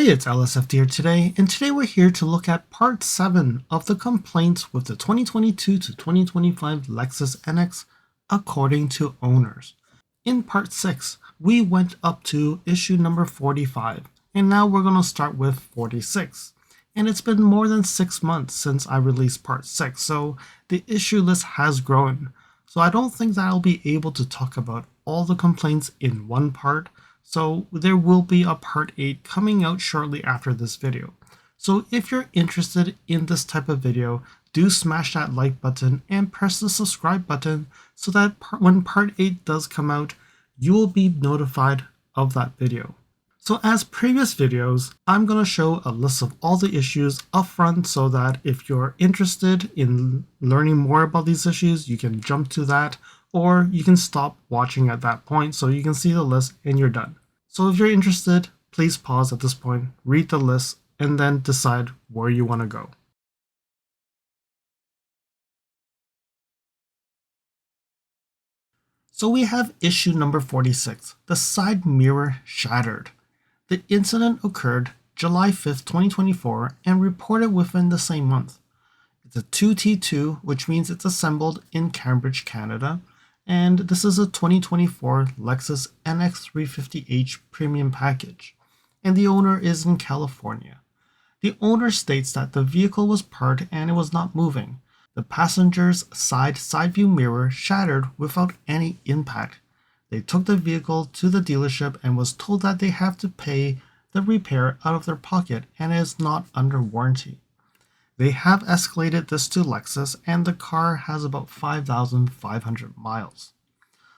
Hey, it's LSFD here today, and today we're here to look at part 7 of the complaints with the 2022 to 2025 Lexus NX according to owners. In part 6, we went up to issue number 45, and now we're going to start with 46. And it's been more than 6 months since I released part 6, so the issue list has grown. So I don't think that I'll be able to talk about all the complaints in one part, so there will be a part 8 coming out shortly after this video. So if you're interested in this type of video, do smash that like button and press the subscribe button so that when part 8 does come out, you will be notified of that video. So as previous videos, I'm going to show a list of all the issues up front so that if you're interested in learning more about these issues, you can jump to that, or you can stop watching at that point so you can see the list and you're done. So if you're interested, please pause at this point, read the list, and then decide where you want to go. So we have issue number 46, the side mirror shattered. The incident occurred July 5th, 2024 and reported within the same month. It's a 2T2, which means it's assembled in Cambridge, Canada, and this is a 2024 Lexus NX 350h premium package, and the owner is in California. The owner states that the vehicle was parked and it was not moving. The passenger's side view mirror shattered without any impact. They took the vehicle to the dealership and was told that they have to pay the repair out of their pocket and it is not under warranty. They have escalated this to Lexus and the car has about 5,500 miles.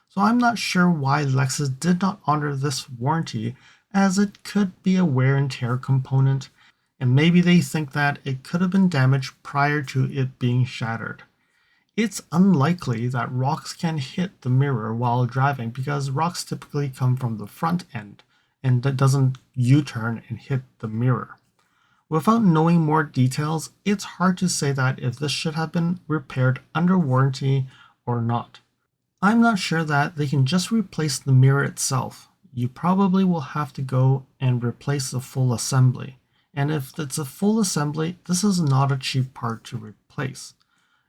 So I'm not sure why Lexus did not honor this warranty, as it could be a wear and tear component, and maybe they think that it could have been damaged prior to it being shattered. It's unlikely that rocks can hit the mirror while driving because rocks typically come from the front end and that doesn't U-turn and hit the mirror. Without knowing more details, it's hard to say that if this should have been repaired under warranty or not. I'm not sure that they can just replace the mirror itself. You probably will have to go and replace the full assembly. And if it's a full assembly, this is not a cheap part to replace.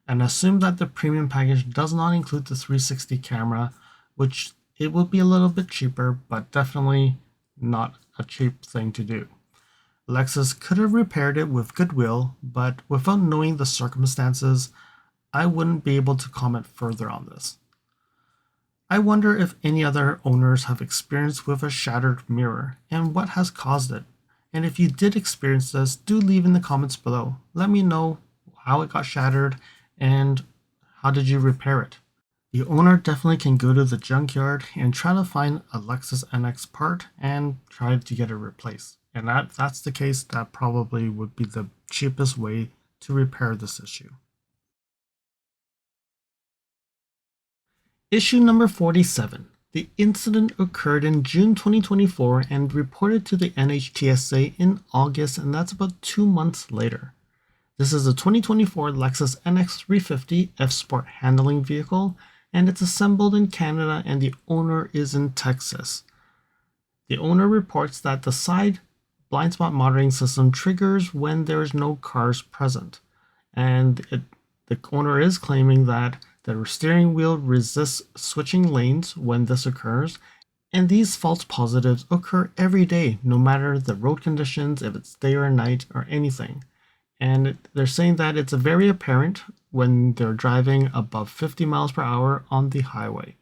And assume that the premium package does not include the 360 camera, which it would be a little bit cheaper, but definitely not a cheap thing to do. Lexus could have repaired it with goodwill, but without knowing the circumstances, I wouldn't be able to comment further on this. I wonder if any other owners have experience with a shattered mirror and what has caused it. And if you did experience this, do leave in the comments below. Let me know how it got shattered and how did you repair it. The owner definitely can go to the junkyard and try to find a Lexus NX part and try to get it replaced. And if that's the case, that probably would be the cheapest way to repair this issue. Issue number 47. The incident occurred in June 2024 and reported to the NHTSA in August, and that's about 2 months later. This is a 2024 Lexus NX 350 F-Sport handling vehicle, and it's assembled in Canada and the owner is in Texas. The owner reports that the side blind spot monitoring system triggers when there is no cars present, and the owner is claiming that the steering wheel resists switching lanes when this occurs, and these false positives occur every day, no matter the road conditions, if it's day or night or anything. And they're saying that it's very apparent when they're driving above 50 miles per hour on the highway.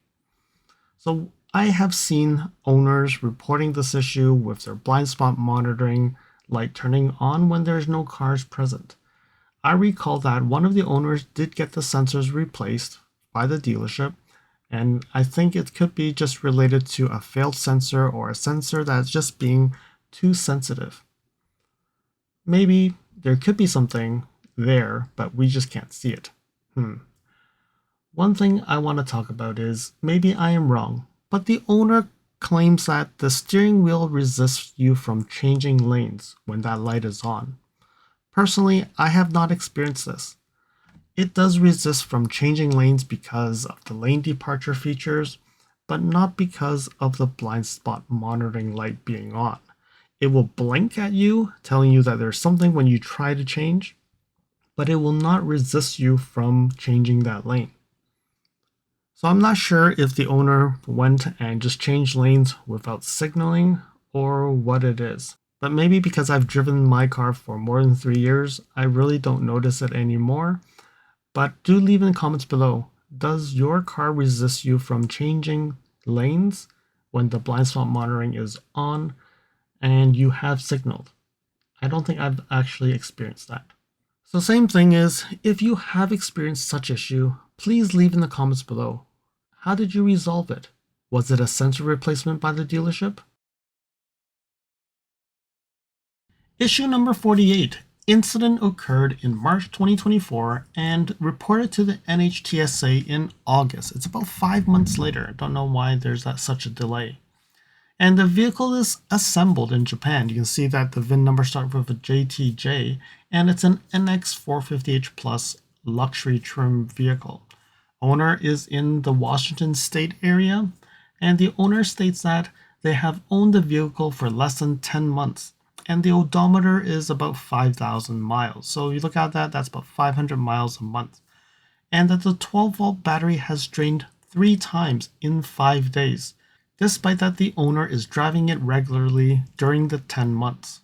So I have seen owners reporting this issue with their blind spot monitoring light turning on when there's no cars present. I recall that one of the owners did get the sensors replaced by the dealership, and I think it could be just related to a failed sensor or a sensor that's just being too sensitive. Maybe there could be something there, but we just can't see it. One thing I want to talk about is maybe I am wrong, but the owner claims that the steering wheel resists you from changing lanes when that light is on. Personally, I have not experienced this. It does resist from changing lanes because of the lane departure features, but not because of the blind spot monitoring light being on. It will blink at you, telling you that there's something when you try to change, but it will not resist you from changing that lane. So I'm not sure if the owner went and just changed lanes without signaling or what it is. But maybe because I've driven my car for more than 3 years, I really don't notice it anymore. But do leave in the comments below, does your car resist you from changing lanes when the blind spot monitoring is on and you have signaled? I don't think I've actually experienced that. So same thing is, if you have experienced such issue, please leave in the comments below. How did you resolve it? Was it a sensor replacement by the dealership? Issue number 48. Incident occurred in March 2024 and reported to the NHTSA in August. It's about 5 months later. I don't know why there's such a delay. And the vehicle is assembled in Japan. You can see that the VIN number starts with a JTJ, and it's an NX 450h Plus luxury trim vehicle. Owner is in the Washington State area, and the owner states that they have owned the vehicle for less than 10 months, and the odometer is about 5,000 miles. So you look at that, that's about 500 miles a month. And that the 12-volt battery has drained 3 times in 5 days, despite that the owner is driving it regularly during the 10 months.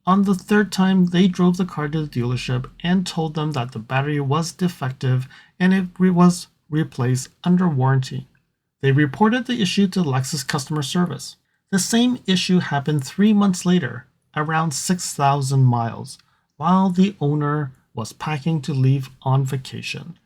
On the 3rd time, they drove the car to the dealership and told them that the battery was defective and it was replaced under warranty. They reported the issue to Lexus customer service. The same issue happened 3 months later, around 6,000 miles, while the owner was packing to leave on vacation.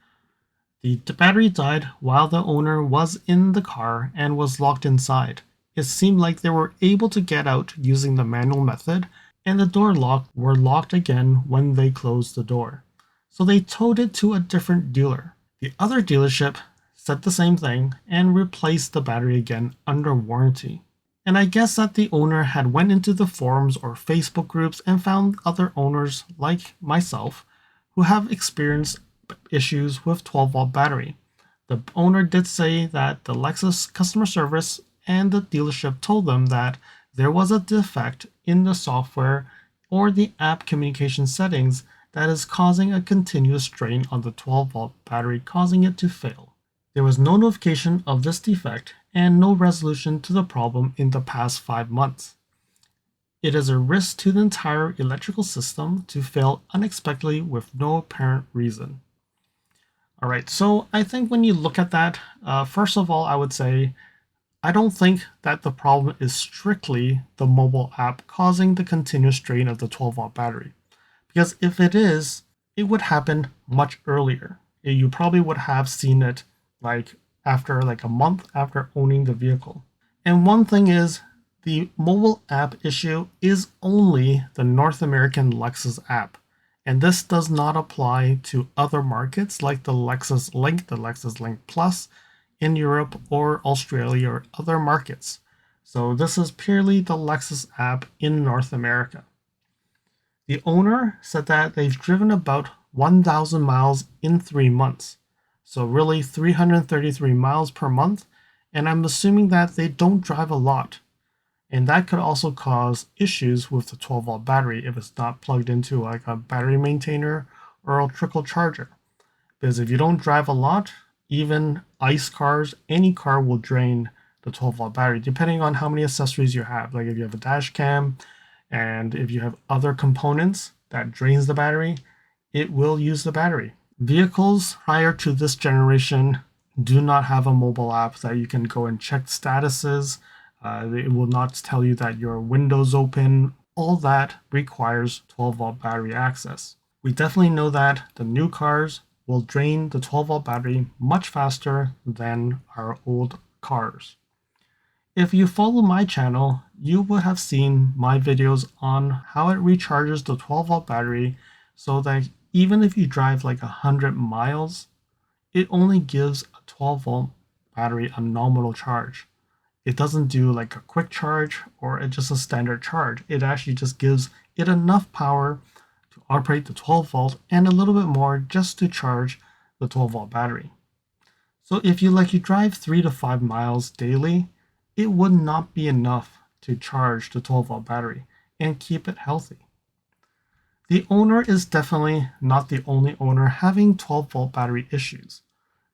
The battery died while the owner was in the car and was locked inside. It seemed like they were able to get out using the manual method, and the door lock were locked again when they closed the door. So they towed it to a different dealer. The other dealership said the same thing and replaced the battery again under warranty. And I guess that the owner had went into the forums or Facebook groups and found other owners like myself who have experienced issues with 12-volt battery. The owner did say that the Lexus customer service and the dealership told them that there was a defect in the software or the app communication settings that is causing a continuous drain on the 12-volt battery, causing it to fail. There was no notification of this defect and no resolution to the problem in the past 5 months. It is a risk to the entire electrical system to fail unexpectedly with no apparent reason. All right, so I think when you look at that, first of all, I would say I don't think that the problem is strictly the mobile app causing the continuous drain of the 12-volt battery. Because if it is, it would happen much earlier. You probably would have seen it after a month after owning the vehicle. And one thing is, the mobile app issue is only the North American Lexus app. And this does not apply to other markets like the Lexus Link, the Lexus Link Plus in Europe or Australia or other markets. So this is purely the Lexus app in North America. The owner said that they've driven about 1,000 miles in 3 months. So really 333 miles per month. And I'm assuming that they don't drive a lot. And that could also cause issues with the 12-volt battery if it's not plugged into a battery maintainer or electrical charger. Because if you don't drive a lot, even ICE cars, any car will drain the 12-volt battery, depending on how many accessories you have. Like if you have a dash cam and if you have other components that drains the battery, it will use the battery. Vehicles prior to this generation do not have a mobile app that you can go and check statuses. It will not tell you that your window's open. All that requires 12-volt battery access. We definitely know that the new cars will drain the 12-volt battery much faster than our old cars. If you follow my channel, you will have seen my videos on how it recharges the 12-volt battery so that even if you drive 100 miles, it only gives a 12-volt battery a nominal charge. It doesn't do a quick charge or just a standard charge. It actually just gives it enough power to operate the 12 volt and a little bit more just to charge the 12-volt battery. So if you drive 3 to 5 miles daily, it would not be enough to charge the 12-volt battery. and keep it healthy. The owner is definitely not the only owner having 12-volt battery issues.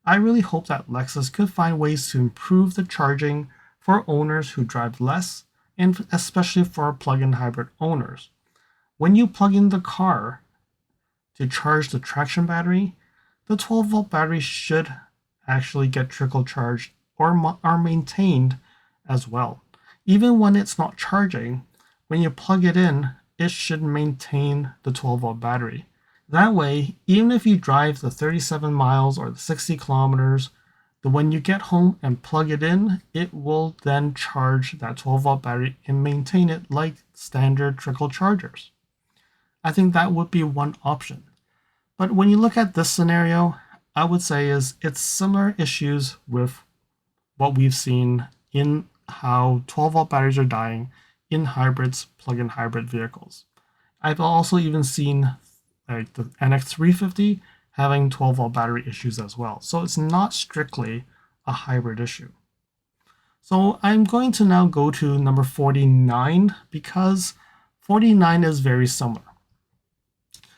I really hope that Lexus could find ways to improve the charging for owners who drive less, and especially for plug-in hybrid owners. When you plug in the car to charge the traction battery, the 12-volt battery should actually get trickle charged or are maintained as well. Even when it's not charging, when you plug it in, it should maintain the 12-volt battery. That way, even if you drive the 37 miles or the 60 kilometers, when you get home and plug it in, it will then charge that 12-volt battery and maintain it like standard trickle chargers. I think that would be one option. But when you look at this scenario, I would say it's similar issues with what we've seen in how 12-volt batteries are dying in hybrids, plug-in hybrid vehicles. I've also even seen like the NX 350 having 12-volt battery issues as well. So it's not strictly a hybrid issue. So I'm going to now go to number 49 because 49 is very similar.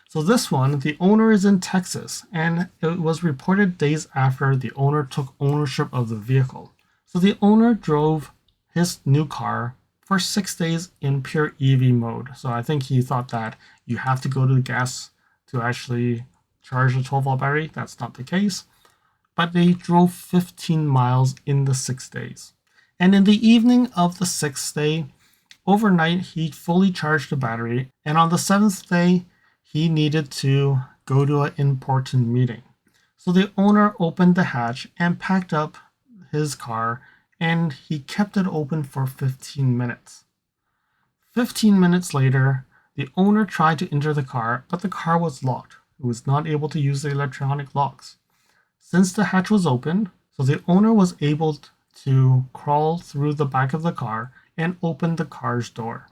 So this one, the owner is in Texas, and it was reported days after the owner took ownership of the vehicle. So the owner drove his new car for 6 days in pure EV mode. So I think he thought that you have to go to the gas to actually charge the 12-volt battery. That's not the case. But they drove 15 miles in the 6 days. And in the evening of the 6th day, overnight, he fully charged the battery. And on the 7th day, he needed to go to an important meeting. So the owner opened the hatch and packed up his car, and he kept it open for 15 minutes. 15 minutes later, the owner tried to enter the car, but the car was locked. It was not able to use the electronic locks. Since the hatch was open, so the owner was able to crawl through the back of the car and open the car's door.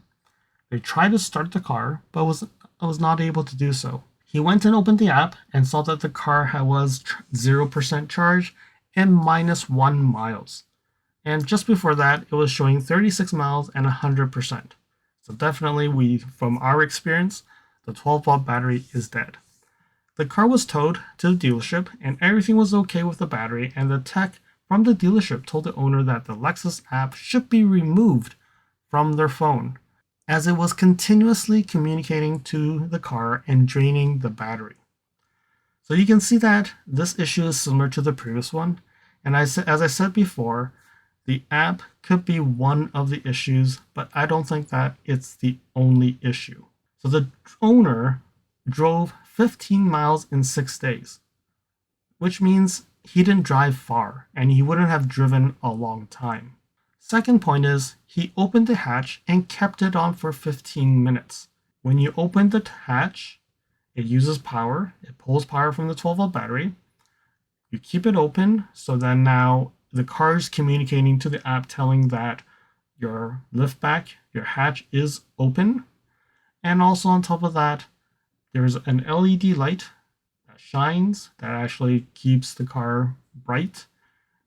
They tried to start the car, but was not able to do so. He went and opened the app and saw that the car was 0% charge and -1 miles. And just before that, it was showing 36 miles and 100%. So definitely, from our experience, the 12-volt battery is dead. The car was towed to the dealership and everything was okay with the battery, and the tech from the dealership told the owner that the Lexus app should be removed from their phone, as it was continuously communicating to the car and draining the battery. So you can see that this issue is similar to the previous one. And as I said before, the app could be one of the issues, but I don't think that it's the only issue. So the owner drove 15 miles in 6 days, which means he didn't drive far and he wouldn't have driven a long time. Second point is he opened the hatch and kept it on for 15 minutes. When you open the hatch, it uses power. It pulls power from the 12-volt battery. You keep it open, so then now the car is communicating to the app telling that your lift back, your hatch is open. And also on top of that, there's an LED light that shines that actually keeps the car bright.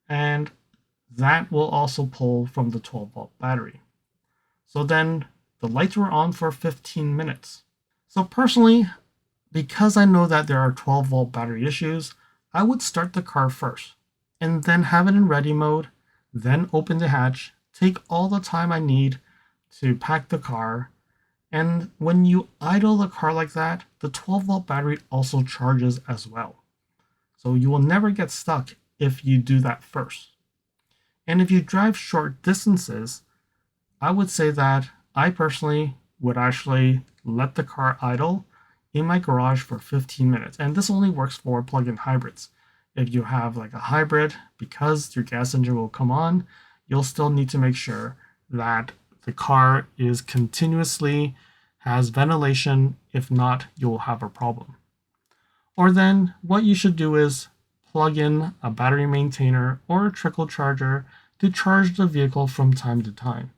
And that will also pull from the 12-volt battery. So then the lights were on for 15 minutes. So personally, because I know that there are 12-volt battery issues, I would start the car first and then have it in ready mode, then open the hatch, take all the time I need to pack the car. And when you idle the car like that, the 12-volt battery also charges as well. So you will never get stuck if you do that first. And if you drive short distances, I would say that I personally would actually let the car idle in my garage for 15 minutes. And this only works for plug-in hybrids. If you have like a hybrid, because your gas engine will come on, you'll still need to make sure that the car is continuously has ventilation. If not, you'll have a problem. Or then what you should do is plug in a battery maintainer or a trickle charger to charge the vehicle from time to time.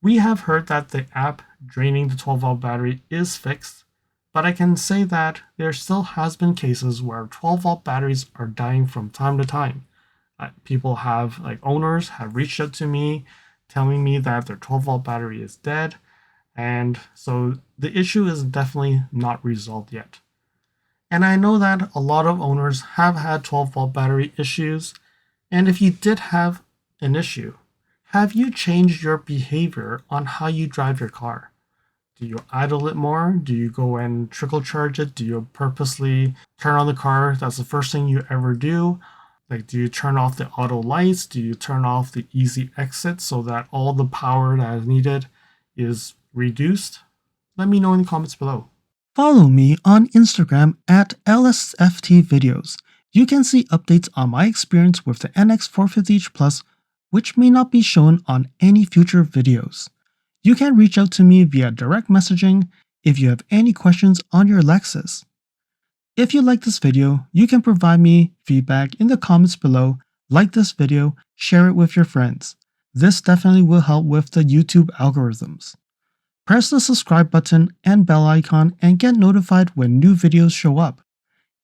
We have heard that the app draining the 12-volt battery is fixed, but I can say that there still has been cases where 12-volt batteries are dying from time to time. Owners have reached out to me telling me that their 12-volt battery is dead, and so the issue is definitely not resolved yet. And I know that a lot of owners have had 12-volt battery issues, and if you did have an issue, have you changed your behavior on how you drive your car? Do you idle it more? Do you go and trickle charge it? Do you purposely turn on the car? That's the first thing you ever do. Like, do you turn off the auto lights? Do you turn off the easy exit so that all the power that is needed is reduced? Let me know in the comments below. Follow me on Instagram at LSFT Videos. You can see updates on my experience with the NX 450H Plus, which may not be shown on any future videos. You can reach out to me via direct messaging if you have any questions on your Lexus. If you like this video, you can provide me feedback in the comments below, like this video, share it with your friends. This definitely will help with the YouTube algorithms. Press the subscribe button and bell icon and get notified when new videos show up.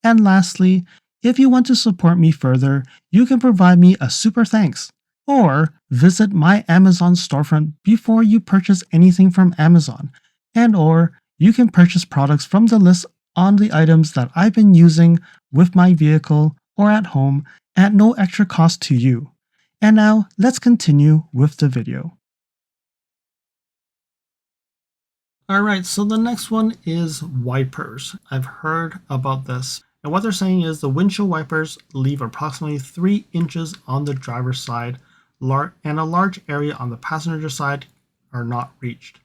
And lastly, if you want to support me further, you can provide me a super thanks, or visit my Amazon storefront before you purchase anything from Amazon, or you can purchase products from the list on the items that I've been using with my vehicle or at home at no extra cost to you. And now let's continue with the video. Alright, so the next one is wipers. I've heard about this. And what they're saying is the windshield wipers leave approximately 3 inches on the driver's side, and a large area on the passenger side are not reached.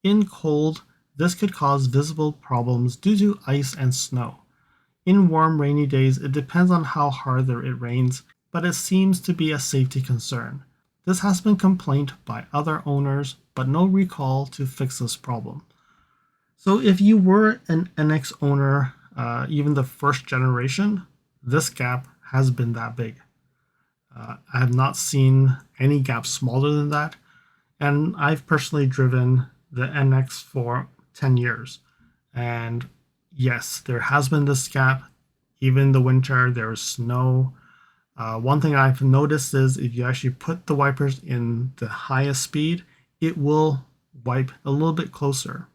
In cold, this could cause visible problems due to ice and snow. In warm, rainy days, it depends on how hard it rains, but it seems to be a safety concern. This has been complained by other owners, but no recall to fix this problem. So if you were an NX owner, even the first generation, this gap has been that big. I have not seen any gap smaller than that, and I've personally driven the NX for 10 years. And yes, there has been this gap. Even in the winter, there is snow. One thing I've noticed is if you actually put the wipers in the highest speed, it will wipe a little bit closer.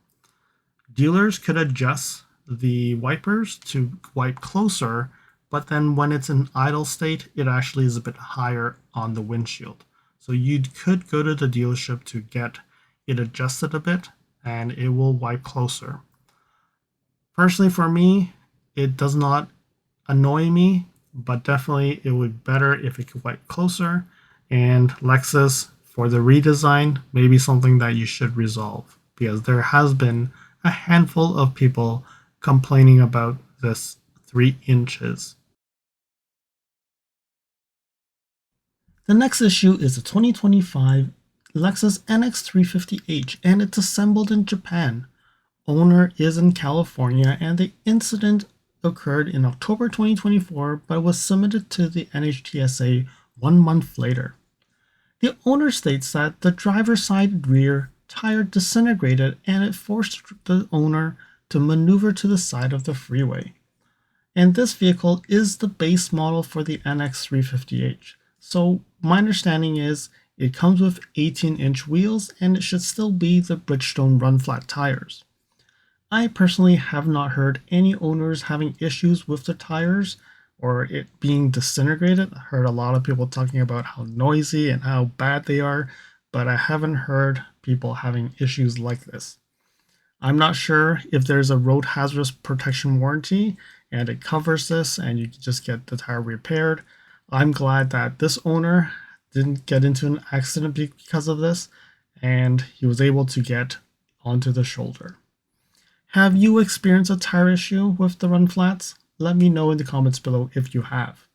Dealers could adjust the wipers to wipe closer, but then when it's in idle state, it actually is a bit higher on the windshield. So you could go to the dealership to get it adjusted a bit, and it will wipe closer. Personally, for me, it does not annoy me, but definitely it would be better if it could wipe closer. And Lexus, for the redesign, maybe something that you should resolve, because there has been a handful of people complaining about this 3 inches. The next issue is the 2025 Lexus NX 350h, and it's assembled in Japan. Owner is in California, and the incident occurred in October 2024, but was submitted to the NHTSA 1 month later. The owner states that the driver's side rear tire disintegrated and it forced the owner to maneuver to the side of the freeway. And this vehicle is the base model for the NX 350h. So my understanding is it comes with 18-inch wheels and it should still be the Bridgestone run flat tires. I personally have not heard any owners having issues with the tires or it being disintegrated. I heard a lot of people talking about how noisy and how bad they are, but I haven't heard people having issues like this. I'm not sure if there's a road hazardous protection warranty and it covers this and you can just get the tire repaired. I'm glad that this owner didn't get into an accident because of this and he was able to get onto the shoulder. Have you experienced a tire issue with the run flats? Let me know in the comments below if you have.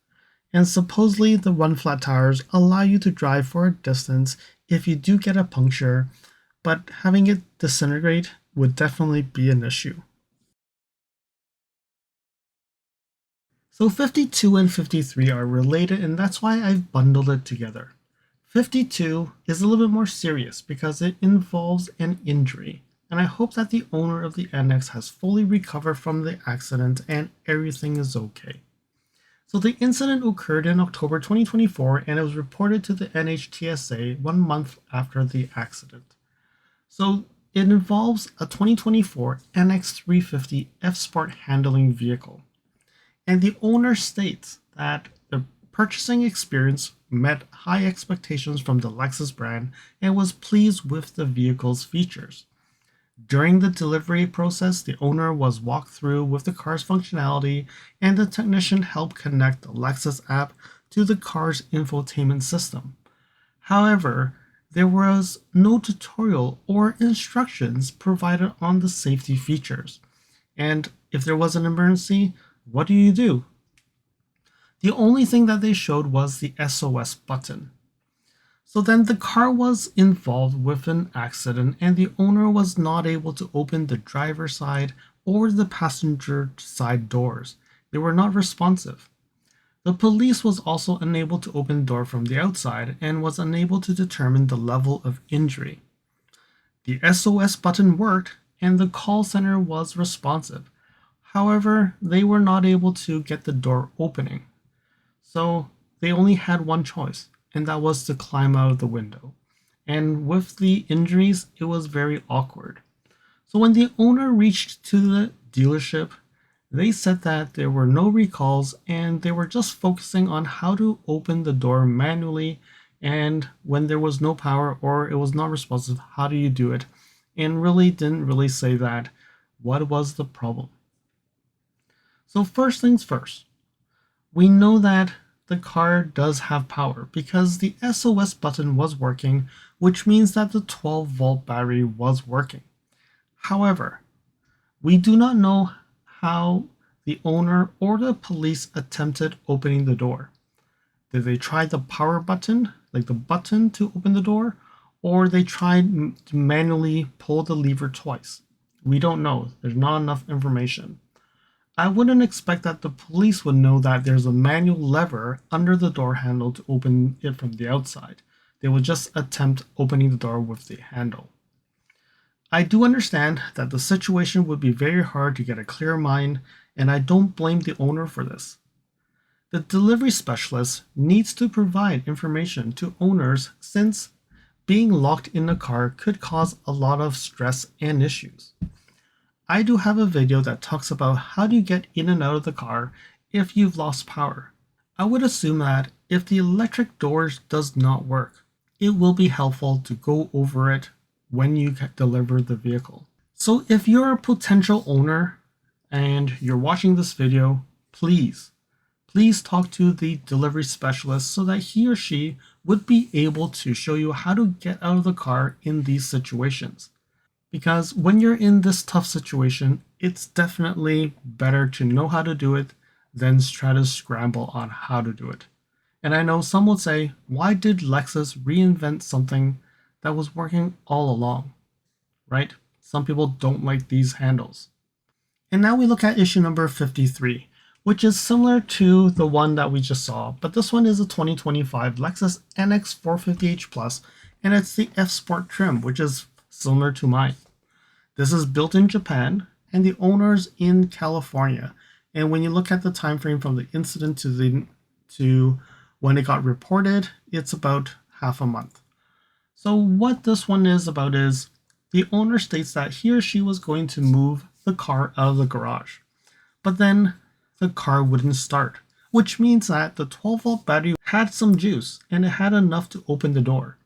And supposedly the run flat tires allow you to drive for a distance if you do get a puncture, but having it disintegrate would definitely be an issue. So 52 and 53 are related, and that's why I've bundled it together. 52 is a little bit more serious because it involves an injury, and I hope that the owner of the NX has fully recovered from the accident and everything is okay. So the incident occurred in October 2024 and it was reported to the NHTSA 1 month after the accident. So it involves a 2024 NX 350 F Sport handling vehicle. And the owner states that the purchasing experience met high expectations from the Lexus brand and was pleased with the vehicle's features. During the delivery process, the owner was walked through with the car's functionality, and the technician helped connect the Lexus app to the car's infotainment system. However, there was no tutorial or instructions provided on the safety features. And if there was an emergency, what do you do? The only thing that they showed was the SOS button. So then the car was involved with an accident and the owner was not able to open the driver's side or the passenger side doors. They were not responsive. The police was also unable to open the door from the outside and was unable to determine the level of injury. The SOS button worked and the call center was responsive. However, they were not able to get the door opening. So they only had one choice, and that was to climb out of the window. And with the injuries, it was very awkward. So when the owner reached to the dealership, they said that there were no recalls and they were just focusing on how to open the door manually, and when there was no power or it was not responsive, how do you do it? And really didn't really say that what was the problem. So first things first, we know that the car does have power because the SOS button was working, which means that the 12-volt battery was working. However, we do not know how the owner or the police attempted opening the door. Did they try the power button, like the button to open the door, or they tried to manually pull the lever twice? We don't know. There's not enough information. I wouldn't expect that the police would know that there's a manual lever under the door handle to open it from the outside. They would just attempt opening the door with the handle. I do understand that the situation would be very hard to get a clear mind, and I don't blame the owner for this. The delivery specialist needs to provide information to owners since being locked in a car could cause a lot of stress and issues. I do have a video that talks about how to get in and out of the car if you've lost power. I would assume that if the electric doors does not work, it will be helpful to go over it when you deliver the vehicle. So if you're a potential owner and you're watching this video, please talk to the delivery specialist so that he or she would be able to show you how to get out of the car in these situations. Because when you're in this tough situation, it's definitely better to know how to do it than try to scramble on how to do it. And I know some would say, why did Lexus reinvent something that was working all along? Right? Some people don't like these handles. And now we look at issue number 53, which is similar to the one that we just saw, but this one is a 2025 Lexus NX 450h Plus, and it's the F Sport trim, which is similar to mine. This is built in Japan and the owner's in California. And when you look at the time frame from the incident to when it got reported, it's about half a month. So what this one is about is the owner states that he or she was going to move the car out of the garage, but then the car wouldn't start, which means that the 12-volt battery had some juice and it had enough to open the door.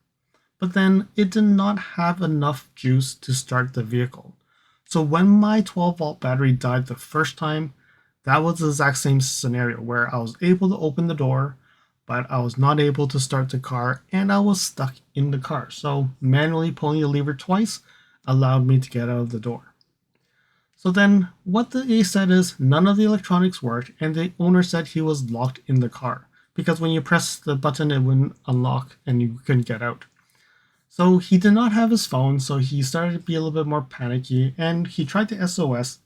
But then it did not have enough juice to start the vehicle. So when my 12-volt battery died the first time, that was the exact same scenario where I was able to open the door, but I was not able to start the car and I was stuck in the car. So manually pulling the lever twice allowed me to get out of the door. So then what they said is none of the electronics worked and the owner said he was locked in the car because when you press the button, it wouldn't unlock and you couldn't get out. So he did not have his phone, so he started to be a little bit more panicky and he tried the SOS,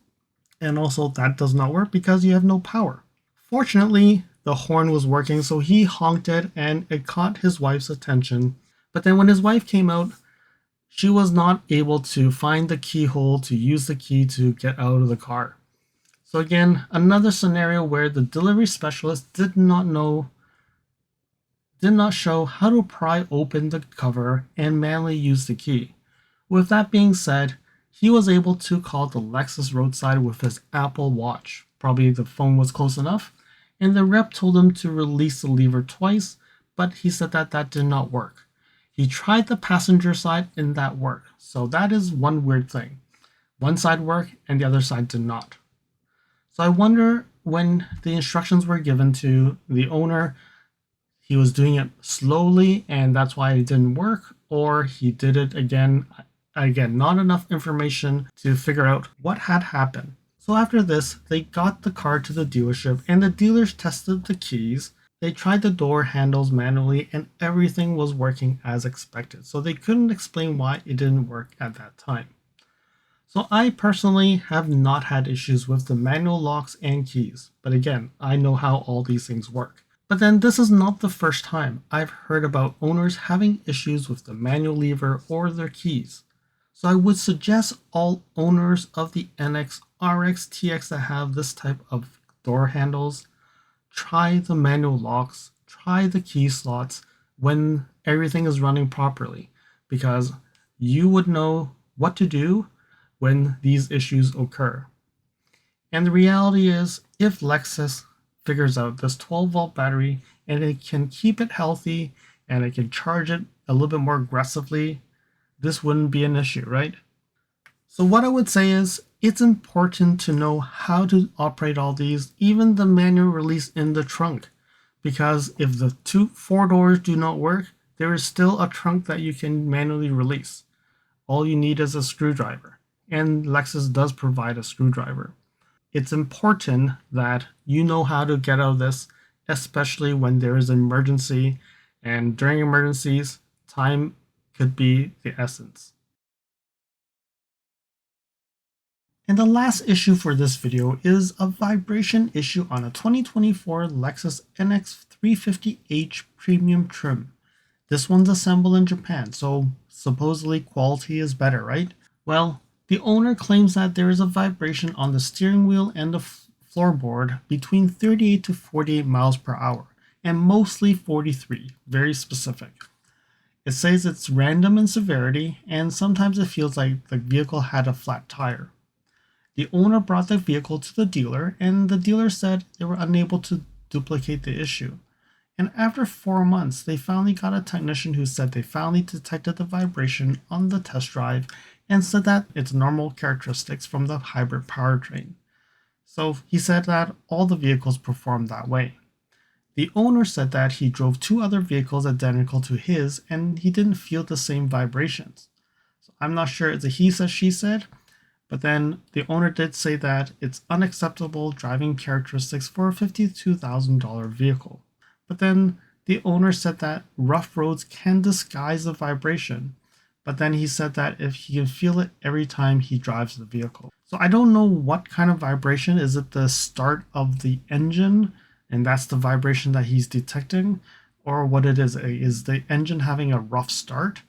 and also that does not work because you have no power. Fortunately, the horn was working, so he honked it and it caught his wife's attention. But then when his wife came out, she was not able to find the keyhole to use the key to get out of the car. So again, another scenario where the delivery specialist did not show how to pry open the cover and manually use the key. With that being said, he was able to call the Lexus roadside with his Apple Watch. Probably the phone was close enough, and the rep told him to release the lever twice, but he said that that did not work. He tried the passenger side and that worked. So that is one weird thing. One side worked and the other side did not. So I wonder when the instructions were given to the owner, he was doing it slowly and that's why it didn't work, or he did it again. Again, not enough information to figure out what had happened. So after this, they got the car to the dealership and the dealers tested the keys. They tried the door handles manually and everything was working as expected. So they couldn't explain why it didn't work at that time. So I personally have not had issues with the manual locks and keys. But again, I know how all these things work. But then this is not the first time I've heard about owners having issues with the manual lever or their keys. So I would suggest all owners of the NX, RX, TX that have this type of door handles, try the manual locks, try the key slots when everything is running properly, because you would know what to do when these issues occur. And the reality is, if Lexus figures out this 12-volt battery and it can keep it healthy and it can charge it a little bit more aggressively, this wouldn't be an issue, right? So what I would say is it's important to know how to operate all these, even the manual release in the trunk, because if the four doors do not work, there is still a trunk that you can manually release. All you need is a screwdriver, and Lexus does provide a screwdriver. It's important that you know how to get out of this, especially when there is an emergency, and during emergencies, time could be the essence. And the last issue for this video is a vibration issue on a 2024 Lexus NX 350h premium trim. This one's assembled in Japan, so supposedly quality is better, right? Well, the owner claims that there is a vibration on the steering wheel and the floorboard between 38 to 48 miles per hour, and mostly 43, very specific. It says it's random in severity, and sometimes it feels like the vehicle had a flat tire. The owner brought the vehicle to the dealer, and the dealer said they were unable to duplicate the issue. And after 4 months, they finally got a technician who said they finally detected the vibration on the test drive and said that it's normal characteristics from the hybrid powertrain. So he said that all the vehicles performed that way. The owner said that he drove 2 other vehicles identical to his and he didn't feel the same vibrations. So I'm not sure it's a he said, she said, but then the owner did say that it's unacceptable driving characteristics for a $52,000 vehicle. But then the owner said that rough roads can disguise the vibration, but then he said that if he can feel it every time he drives the vehicle. So I don't know what kind of vibration. Is it the start of the engine? And that's the vibration that he's detecting, or what it is the engine having a rough start?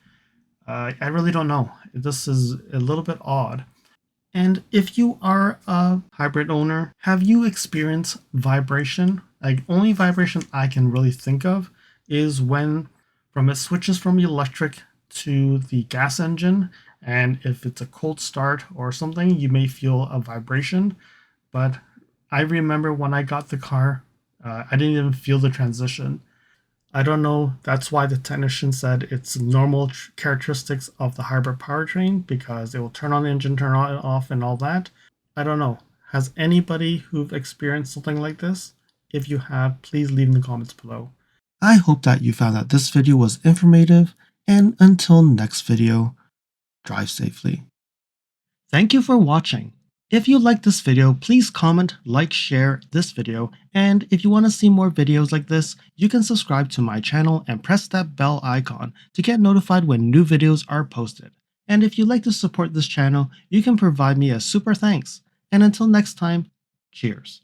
I really don't know. This is a little bit odd. And if you are a hybrid owner, have you experienced vibration? Like, only vibration I can really think of is when it switches from electric to the gas engine, and if it's a cold start or something, you may feel a vibration. But I remember when I got the car, I didn't even feel the transition. I don't know, that's why the technician said it's normal characteristics of the hybrid powertrain, because it will turn on the engine, turn on and off and all that. I don't know. Has anybody who've experienced something like this? If you have, please leave in the comments below. I hope that you found that this video was informative, and until next video, drive safely. Thank you for watching. If you liked this video, please comment, like, share this video, and if you want to see more videos like this, you can subscribe to my channel and press that bell icon to get notified when new videos are posted. And if you'd like to support this channel, you can provide me a super thanks. And until next time, cheers.